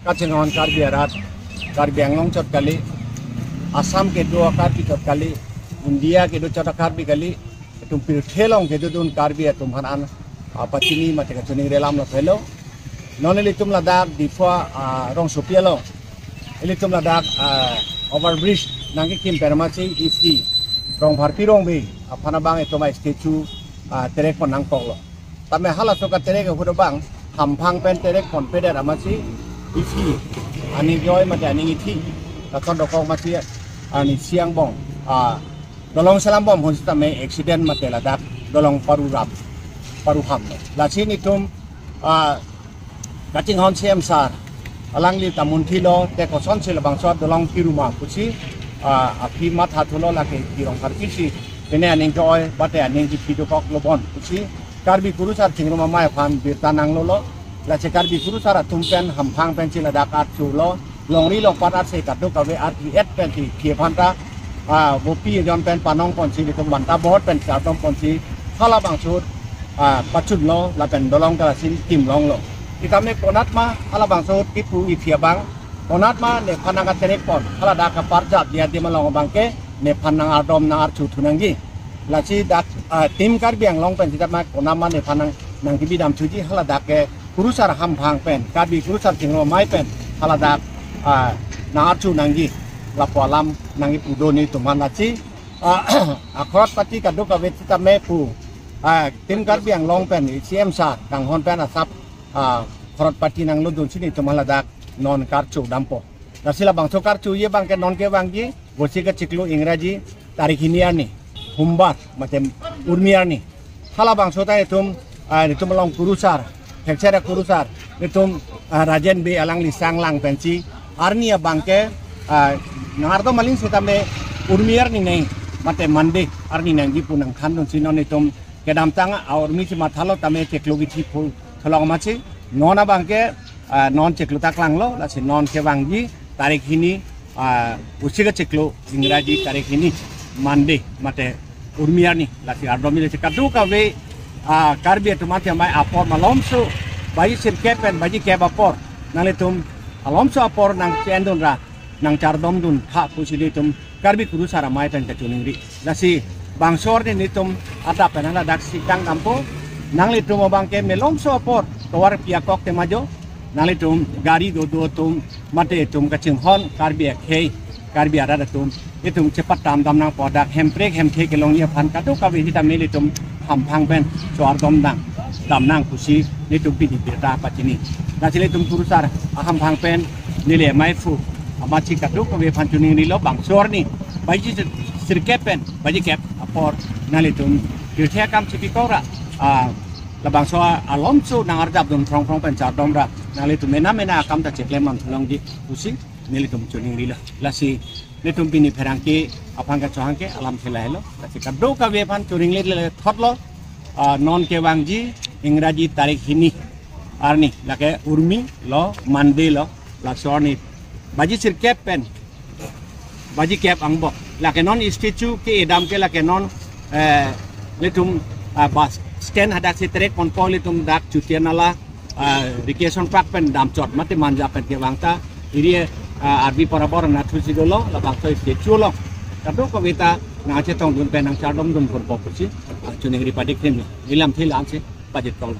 kacengon Karbi Arat, Karbi Anglong chot kali, Assam ke dua Karbi chot kali, India ke dua chot Karbi kali, tum pir thelong ke dun Karbi tum hanan apa sini mate ka tuning relam lo thelo, non tum Ladakh difwa rong sopialo, tum Ladakh overbridge nangki kim permasi ifi, rong bharti rong be, apana bang itu mai statue terek pon nang kok lo, tapi hala soka terek ke bang, hampang pen terek pon peder amasi ifi, ani joy mate ani ifi, takon dokong masih ani siang bong, dolong salam bom hon tame accident mate Ladakh dolong paru ham, lasin itum kating hon siam sar, alang li tamun thilo te koson sila bangsot dolong kiruma kusi, api mat hatulo lake kirong harkisi, ini aning joy bate aning video kok lobon kusi, Karbi kurusar cingruma mai pan birtanang lolo, lace Karbi kurusar tumpen hampang pensi Ladakh at sulo, longri long pat at se kaduk kawe at et pensi kiepanta, bopi jon pen panong ponsi itu banta bohot pen sartom ponsi, hala bangsut pacun lo, lapen dolong kalasin tim long lo. Kita me konat ma hala bangsut tipu ifia bang, konat ma ne panang terek pon, hala dak parjat dia di malong bangke ne panang adom na arcu tunanggi. Lasi dak tim Karbi Anglong pen kita ma konat ma ne panang nang bidam cuci hala dak ke kurusar hampang pen, Karbi kurusar cingro mai pen, hala dak na arcu nanggi. Lapo alam nangi pudoni tuman laci akhrat pati kaduk kawe kita mepu tim Karbi Anglong pen CM sa kang hon pen asap akhrat pati nang ludun sini tuman Ladakh non karcu dampo nasila bangso karcu ye bangke non ke bangki bosi ke ciklu Ingraji tarik hiniani humbat macam urmiani hala bangso ta itum long kurusar hekcera kurusar itum rajen be alang lisang lang pensi arnia bangke narto maling sitame urmiar ni nei mate mande arni nangi punang khandon sinon itum kedam tanga urmi si mathalo tame ceklogi thi phul tholong machi nona bangke non ceklo taklang lo lasi non ke banggi tarik ini usiga ceklo Ingraji tarik ini mande mate urmiar ni lasi ardomi lasi kadu kawe Karbi itu mati mai apor malomso bayi sirkepen bayi kebapor nalitum alomso apor nang cendon ra nang cardom dun ha pusili tum Karbi kurusar mai tan kacuningri lasi bangsor ni tum ada penala daksi kang kampo nang litum bangke melomso apor tawar piakok temajo nang litum gari do tum mate tum kacing Karbi khei Karbi ada tum itum cepat dam nang podak hemprek hemke kelongnya pan katu kawi kita melitum hampang ben soar dam nang kusi litum pidi birta pacini nasi litum kurusar hampang pen nile mai fu amachi katu kawi pancuning nilo bangsor ni baji sirkepen baji kep apor nalitum dirthia kam cipikora labang so alomso nang arjab dum prong pen chardom ra nalitum mena kam ta ceklemam thulong di kusi nilitum cuning nilo lasi litum pini perangke apangka chohangke alam thelailo lasi kadu kawi pan cuning le thotlo non ke wangji Ingraji tarik hini arni lake urmi lo mande lo laksoni baji sirkep pen baji kep angbok lake non statue ke edam ke lake non litum bas scan hadak sitrek pon litum dak cutianala vacation park pen dam chot mate manja pen ke wangta iri arbi parabor na thusi dolo la bangso statue lo kadu kawita na che tong dun pen ang chardom dun por popusi chuning ri padik tim ilam thil amse pajet tol